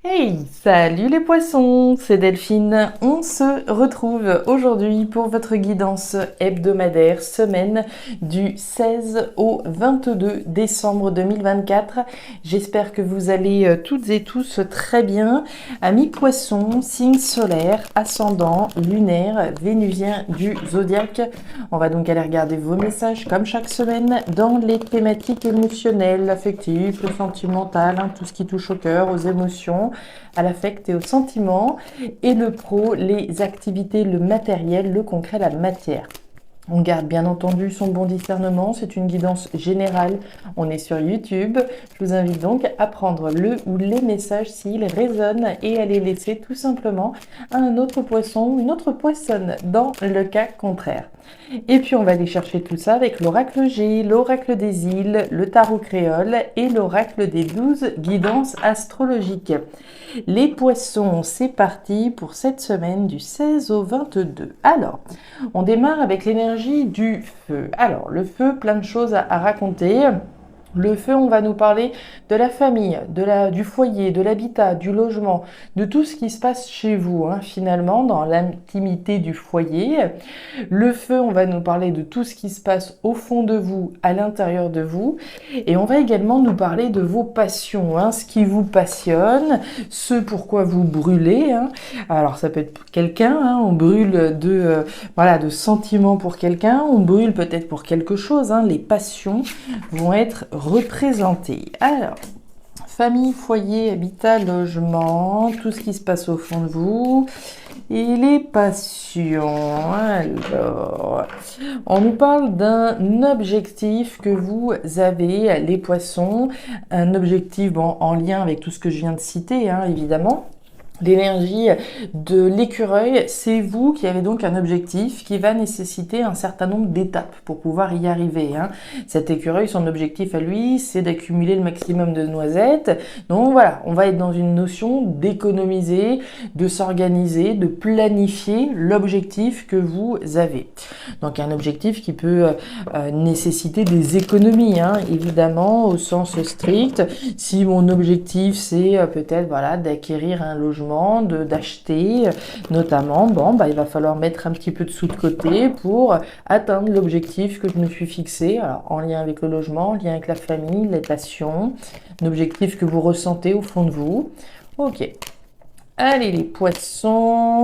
Hey, salut les poissons, c'est Delphine. On se retrouve aujourd'hui pour votre guidance hebdomadaire semaine du 16 au 22 décembre 2024. J'espère que vous allez toutes et tous très bien. Amis poissons, signe solaire, ascendant, lunaire, vénusien du zodiaque. On va donc aller regarder vos messages comme chaque semaine dans les thématiques émotionnelles, affectives, le sentimental, tout ce qui touche au cœur, aux émotions, à l'affect et au sentiment, et le pro, les activités, le matériel, le concret, la matière. On garde bien entendu son bon discernement, c'est une guidance générale, on est sur YouTube. Je vous invite donc à prendre le ou les messages s'ils résonnent et à les laisser tout simplement à un autre poisson, une autre poissonne dans le cas contraire. Et puis on va aller chercher tout ça avec l'oracle G, l'oracle des îles, le tarot créole et l'oracle des 12 guidances astrologiques. Les poissons, c'est parti pour cette semaine du 16 au 22. Alors, on démarre avec l'énergie du feu. Alors, le feu, plein de choses à raconter. Le feu, on va nous parler de la famille, du foyer, de l'habitat, du logement, de tout ce qui se passe chez vous, finalement, dans l'intimité du foyer. Le feu, on va nous parler de tout ce qui se passe au fond de vous, à l'intérieur de vous. Et on va également nous parler de vos passions, ce qui vous passionne, ce pourquoi vous brûlez. Alors, ça peut être quelqu'un, on brûle de sentiments pour quelqu'un, on brûle peut-être pour quelque chose. Les passions vont être représentées. Alors, famille, foyer, habitat, logement, tout ce qui se passe au fond de vous. Et les passions. Alors, on nous parle d'un objectif que vous avez, les poissons. Un objectif en lien avec tout ce que je viens de citer, évidemment. L'énergie de l'écureuil, c'est vous qui avez donc un objectif qui va nécessiter un certain nombre d'étapes pour pouvoir y arriver. Cet écureuil, son objectif à lui, c'est d'accumuler le maximum de noisettes. Donc voilà, on va être dans une notion d'économiser, de s'organiser, de planifier l'objectif que vous avez. Donc un objectif qui peut nécessiter des économies, évidemment, au sens strict. Si mon objectif, c'est peut-être d'acquérir un logement, d'acheter notamment, il va falloir mettre un petit peu de sous de côté pour atteindre l'objectif que je me suis fixé, alors en lien avec le logement, en lien avec la famille, les passions, un objectif que vous ressentez au fond de vous. Ok, allez les poissons,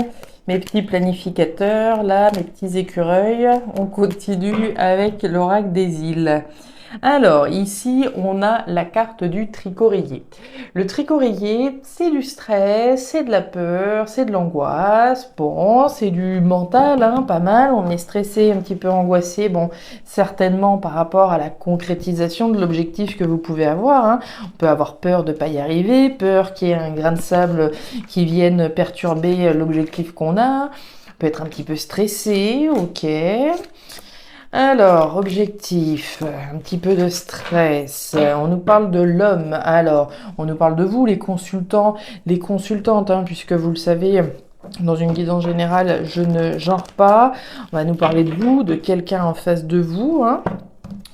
mes petits planificateurs, là, mes petits écureuils, on continue avec l'oracle des îles. Alors, ici, on a la carte du tricoréier. Le tricoréier, c'est du stress, c'est de la peur, c'est de l'angoisse. Bon, c'est du mental, pas mal. On est stressé, un petit peu angoissé, certainement par rapport à la concrétisation de l'objectif que vous pouvez avoir. On peut avoir peur de ne pas y arriver, peur qu'il y ait un grain de sable qui vienne perturber l'objectif qu'on a. On peut être un petit peu stressé, ok. Alors, objectif, un petit peu de stress. On nous parle de l'homme. Alors, on nous parle de vous, les consultants, les consultantes, puisque vous le savez, dans une guidance générale, je ne genre pas. On va nous parler de vous, de quelqu'un en face de vous.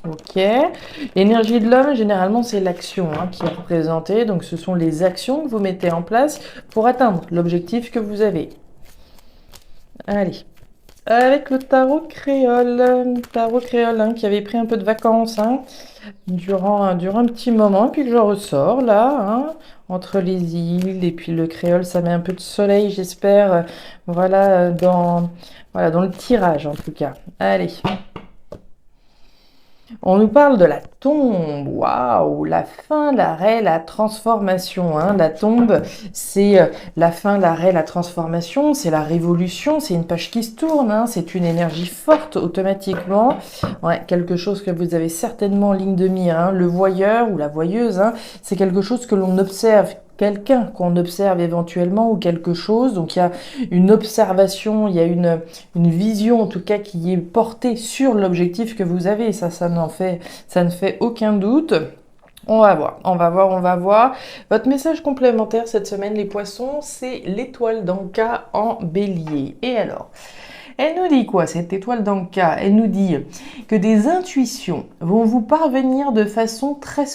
Ok. L'énergie de l'homme, généralement, c'est l'action qui est représentée. Donc, ce sont les actions que vous mettez en place pour atteindre l'objectif que vous avez. Allez. Avec le tarot créole qui avait pris un peu de vacances durant un petit moment, et puis que je ressors là, entre les îles, et puis le créole, ça met un peu de soleil, j'espère, dans le tirage en tout cas. Allez. On nous parle de la tombe, waouh, la fin, l'arrêt, la transformation. La tombe, c'est la fin, l'arrêt, la transformation, c'est la révolution, c'est une page qui se tourne, c'est une énergie forte automatiquement. Ouais, quelque chose que vous avez certainement en ligne de mire. Le voyeur ou la voyeuse, c'est quelque chose que l'on observe, quelqu'un qu'on observe éventuellement ou quelque chose. Donc il y a une observation, il y a une vision en tout cas qui est portée sur l'objectif que vous avez. Ça ne fait aucun doute. On va voir. Votre message complémentaire cette semaine, les poissons, c'est l'étoile d'Anka en bélier. Et alors, Elle nous dit quoi, cette étoile dans le cas? Elle nous dit que des intuitions vont vous parvenir de façon très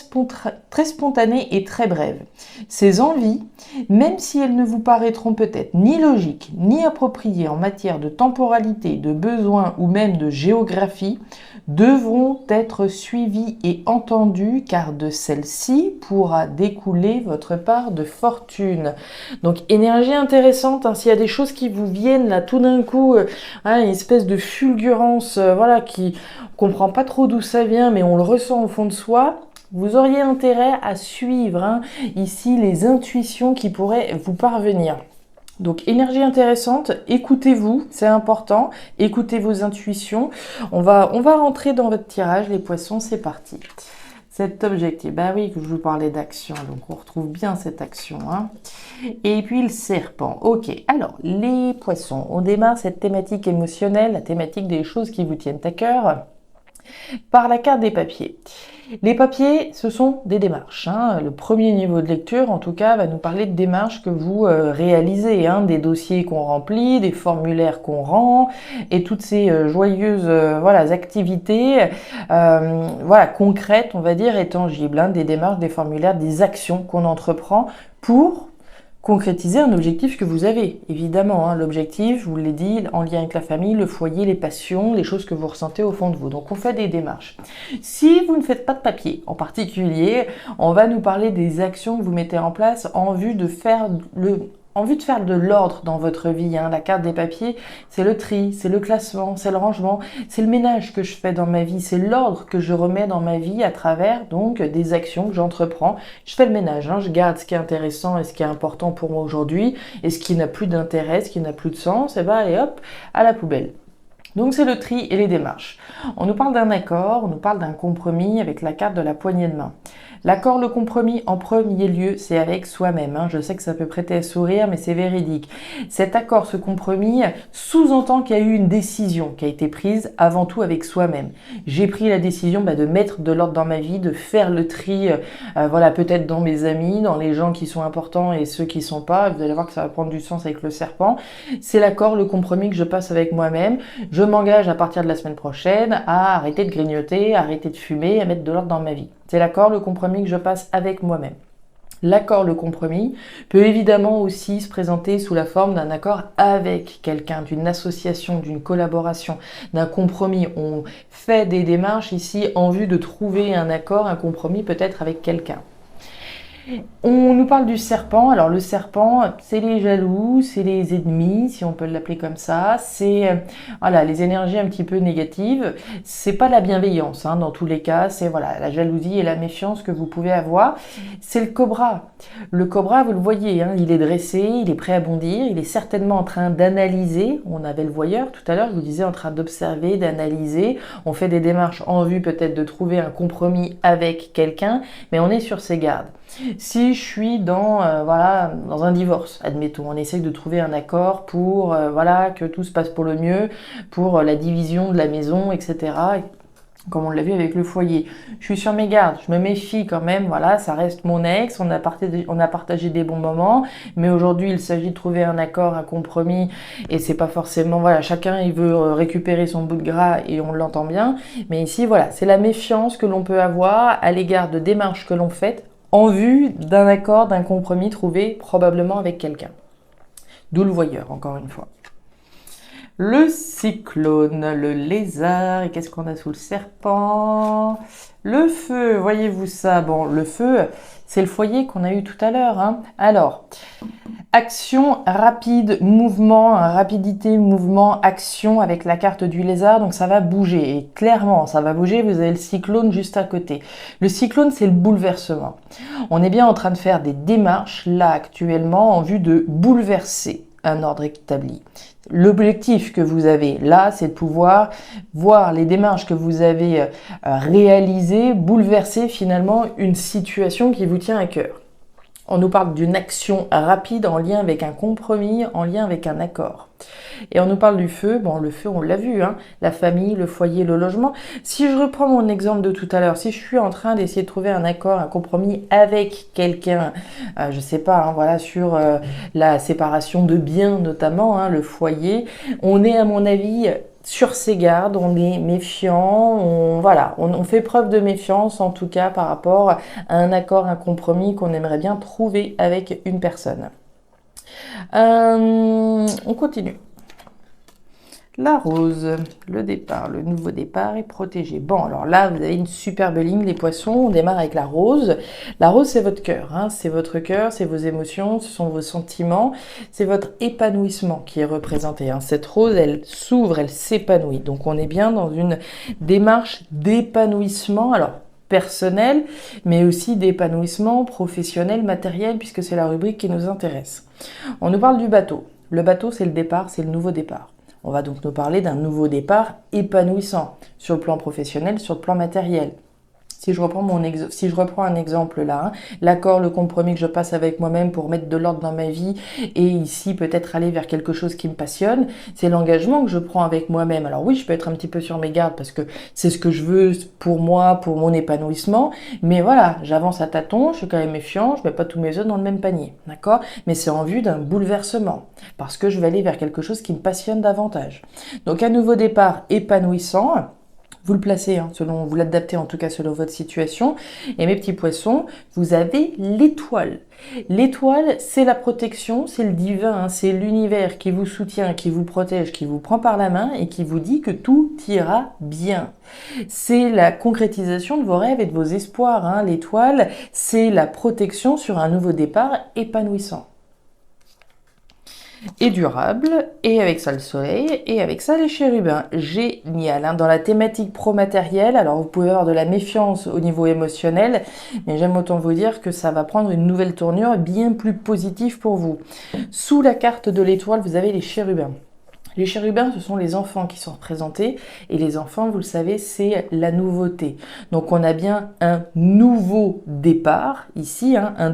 spontanée et très brève. Ces envies, même si elles ne vous paraîtront peut-être ni logiques, ni appropriées en matière de temporalité, de besoin ou même de géographie, devront être suivies et entendues car de celles-ci pourra découler votre part de fortune. Donc énergie intéressante, hein, s'il y a des choses qui vous viennent là tout d'un coup, une espèce de fulgurance, voilà, qui comprend pas trop d'où ça vient, mais on le ressent au fond de soi. Vous auriez intérêt à suivre ici les intuitions qui pourraient vous parvenir. Donc énergie intéressante, écoutez-vous, c'est important, écoutez vos intuitions. On va rentrer dans votre tirage, les poissons, c'est parti. Cet objectif, bah oui, que je vous parlais d'action, donc on retrouve bien cette action. Et puis le serpent, ok. Alors, les poissons, on démarre cette thématique émotionnelle, la thématique des choses qui vous tiennent à cœur, par la carte des papiers. Les papiers, ce sont des démarches. Le premier niveau de lecture, en tout cas, va nous parler de démarches que vous réalisez, des dossiers qu'on remplit, des formulaires qu'on rend, et toutes ces joyeuses activités concrètes, on va dire, et tangibles, des démarches, des formulaires, des actions qu'on entreprend pour concrétiser un objectif que vous avez, évidemment. L'objectif, je vous l'ai dit, en lien avec la famille, le foyer, les passions, les choses que vous ressentez au fond de vous. Donc on fait des démarches. Si vous ne faites pas de papier en particulier, on va nous parler des actions que vous mettez en place en vue de faire de l'ordre dans votre vie. La carte des papiers, c'est le tri, c'est le classement, c'est le rangement, c'est le ménage que je fais dans ma vie, c'est l'ordre que je remets dans ma vie à travers donc des actions que j'entreprends. Je fais le ménage, je garde ce qui est intéressant et ce qui est important pour moi aujourd'hui, et ce qui n'a plus d'intérêt, ce qui n'a plus de sens, et allez hop, à la poubelle. Donc c'est le tri et les démarches. On nous parle d'un accord, on nous parle d'un compromis avec la carte de la poignée de main. L'accord, le compromis, en premier lieu, c'est avec soi-même. Je sais que ça peut prêter à sourire, mais c'est véridique. Cet accord, ce compromis, sous-entend qu'il y a eu une décision qui a été prise avant tout avec soi-même. J'ai pris la décision de mettre de l'ordre dans ma vie, de faire le tri, peut-être dans mes amis, dans les gens qui sont importants et ceux qui sont pas. Vous allez voir que ça va prendre du sens avec le serpent. C'est l'accord, le compromis que je passe avec moi-même. Je m'engage à partir de la semaine prochaine à arrêter de grignoter, à arrêter de fumer, à mettre de l'ordre dans ma vie. C'est l'accord, le compromis que je passe avec moi-même. L'accord, le compromis, peut évidemment aussi se présenter sous la forme d'un accord avec quelqu'un, d'une association, d'une collaboration, d'un compromis. On fait des démarches ici en vue de trouver un accord, un compromis peut-être avec quelqu'un. On nous parle du serpent. Alors le serpent, c'est les jaloux, c'est les ennemis, si on peut l'appeler comme ça. C'est les énergies un petit peu négatives. C'est pas la bienveillance, dans tous les cas. C'est la jalousie et la méfiance que vous pouvez avoir. C'est le cobra. Le cobra, vous le voyez, il est dressé, il est prêt à bondir. Il est certainement en train d'analyser. On avait le voyeur tout à l'heure, je vous disais, en train d'observer, d'analyser. On fait des démarches en vue peut-être de trouver un compromis avec quelqu'un, mais on est sur ses gardes. Si je suis dans un divorce, admettons, on essaye de trouver un accord pour que tout se passe pour le mieux, pour la division de la maison, etc. Comme on l'a vu avec le foyer. Je suis sur mes gardes, je me méfie quand même, ça reste mon ex, on a partagé des bons moments, mais aujourd'hui il s'agit de trouver un accord, un compromis, et c'est pas forcément, chacun il veut récupérer son bout de gras et on l'entend bien, mais ici c'est la méfiance que l'on peut avoir à l'égard de démarches que l'on fait en vue d'un accord, d'un compromis trouvé probablement avec quelqu'un. D'où le voyeur, encore une fois. Le cyclone, le lézard, et qu'est-ce qu'on a sous le serpent? Le feu, voyez-vous ça? Bon, le feu, c'est le foyer qu'on a eu tout à l'heure. Alors, action rapide, mouvement, rapidité, mouvement, action avec la carte du lézard, donc ça va bouger. Et clairement, ça va bouger, vous avez le cyclone juste à côté. Le cyclone, c'est le bouleversement. On est bien en train de faire des démarches, là, actuellement, en vue de bouleverser un ordre établi. L'objectif que vous avez là, c'est de pouvoir voir les démarches que vous avez réalisées, bouleverser finalement une situation qui vous tient à cœur. On nous parle d'une action rapide en lien avec un compromis, en lien avec un accord. Et on nous parle du feu. Bon, le feu, on l'a vu, hein, la famille, le foyer, le logement. Si je reprends mon exemple de tout à l'heure, si je suis en train d'essayer de trouver un accord, un compromis avec quelqu'un, je sais pas, hein, voilà, sur la séparation de biens notamment, hein, le foyer, on est à mon avis sur ses gardes, on est méfiant, on fait preuve de méfiance en tout cas par rapport à un accord, un compromis qu'on aimerait bien trouver avec une personne. On continue. La rose, le départ, le nouveau départ est protégé. Bon, alors là, vous avez une superbe ligne, les poissons. On démarre avec la rose. La rose, c'est votre cœur, hein, c'est votre cœur, c'est vos émotions, ce sont vos sentiments, c'est votre épanouissement qui est représenté, hein. Cette rose, elle s'ouvre, elle s'épanouit. Donc, on est bien dans une démarche d'épanouissement. Alors, personnel, mais aussi d'épanouissement professionnel, matériel, puisque c'est la rubrique qui nous intéresse. On nous parle du bateau. Le bateau, c'est le départ, c'est le nouveau départ. On va donc nous parler d'un nouveau départ épanouissant sur le plan professionnel, sur le plan matériel. Si je reprends un exemple là, hein, l'accord, le compromis que je passe avec moi-même pour mettre de l'ordre dans ma vie et ici peut-être aller vers quelque chose qui me passionne, c'est l'engagement que je prends avec moi-même. Alors oui, je peux être un petit peu sur mes gardes parce que c'est ce que je veux pour moi, pour mon épanouissement, mais voilà, j'avance à tâtons, je suis quand même méfiant, je mets pas tous mes œufs dans le même panier, d'accord? Mais c'est en vue d'un bouleversement parce que je vais aller vers quelque chose qui me passionne davantage. Donc un nouveau départ épanouissant. Vous le placez, hein, vous l'adaptez en tout cas selon votre situation. Et mes petits poissons, vous avez l'étoile. L'étoile, c'est la protection, c'est le divin, hein, c'est l'univers qui vous soutient, qui vous protège, qui vous prend par la main et qui vous dit que tout ira bien. C'est la concrétisation de vos rêves et de vos espoirs, hein. L'étoile, c'est la protection sur un nouveau départ épanouissant. Et durable, et avec ça le soleil, et avec ça les chérubins. Génial, hein. Dans la thématique pro-matérielle, alors vous pouvez avoir de la méfiance au niveau émotionnel, mais j'aime autant vous dire que ça va prendre une nouvelle tournure bien plus positive pour vous. Sous la carte de l'étoile, vous avez les chérubins. Les chérubins, ce sont les enfants qui sont représentés, et les enfants, vous le savez, c'est la nouveauté. Donc on a bien un nouveau départ, ici, hein, un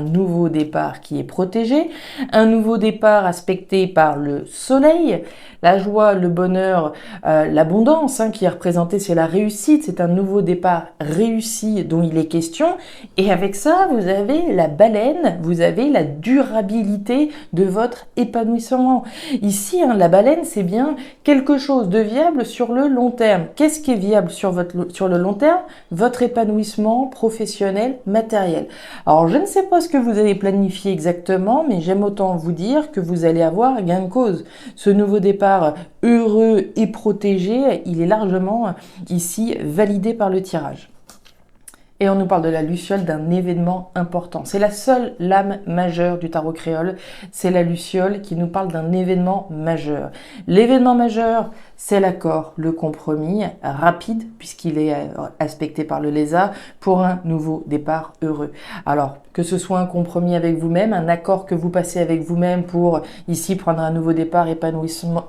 nouveau départ qui est protégé, un nouveau départ aspecté par le soleil, la joie, le bonheur, l'abondance, hein, qui est représentée, c'est la réussite, c'est un nouveau départ réussi dont il est question, et avec ça, vous avez la baleine, vous avez la durabilité de votre épanouissement. Ici, hein, la baleine, c'est bien quelque chose de viable sur le long terme. Qu'est-ce qui est viable sur le long terme? Votre épanouissement professionnel, matériel. Alors, je ne sais pas ce que vous allez planifier exactement, mais j'aime autant vous dire que vous allez avoir gain de cause. Ce nouveau départ heureux et protégé, il est largement ici validé par le tirage. Et on nous parle de la luciole, d'un événement important. C'est la seule lame majeure du tarot créole. C'est la luciole qui nous parle d'un événement majeur. L'événement majeur, c'est l'accord, le compromis rapide, puisqu'il est aspecté par le lézard, pour un nouveau départ heureux. Alors, que ce soit un compromis avec vous-même, un accord que vous passez avec vous-même pour ici prendre un nouveau départ épanouissant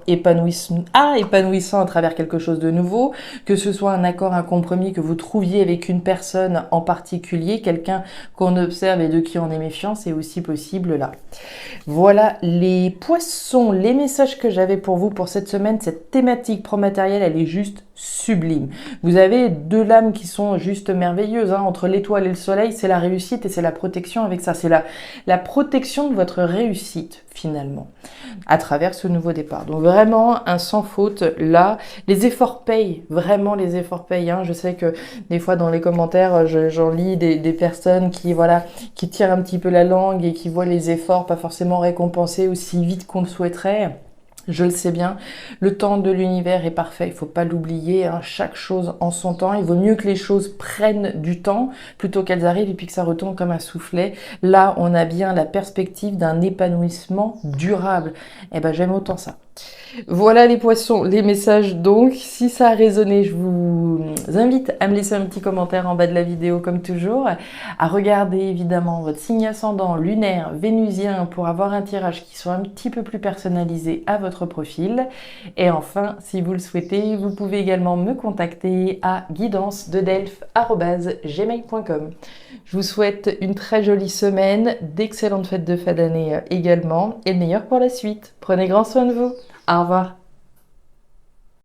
à travers quelque chose de nouveau, que ce soit un accord, un compromis que vous trouviez avec une personne en particulier, quelqu'un qu'on observe et de qui on est méfiant, c'est aussi possible là. Voilà les poissons, les messages que j'avais pour vous pour cette semaine. Cette thématique pro-matérielle, elle est juste sublime. Vous avez deux lames qui sont juste merveilleuses, hein. Entre l'étoile et le soleil, c'est la réussite et c'est la protection avec ça. C'est la protection de votre réussite finalement à travers ce nouveau départ. Donc vraiment un sans faute là. Les efforts payent, vraiment les efforts payent, hein. Je sais que des fois dans les commentaires, j'en lis des personnes qui tirent un petit peu la langue et qui voient les efforts pas forcément récompensés aussi vite qu'on le souhaiterait. Je le sais bien, le temps de l'univers est parfait, il ne faut pas l'oublier, hein, chaque chose en son temps. Il vaut mieux que les choses prennent du temps plutôt qu'elles arrivent et puis que ça retombe comme un soufflet. Là, on a bien la perspective d'un épanouissement durable. Eh ben, j'aime autant ça. Voilà les poissons, les messages donc. Si ça a résonné, je vous invite à me laisser un petit commentaire en bas de la vidéo comme toujours, à regarder évidemment votre signe ascendant lunaire, vénusien pour avoir un tirage qui soit un petit peu plus personnalisé à votre votre profil. Et enfin, si vous le souhaitez, vous pouvez également me contacter à guidancededelphes@gmail.com. Je vous souhaite une très jolie semaine, d'excellentes fêtes de fin d'année également, et le meilleur pour la suite. Prenez grand soin de vous. Au revoir.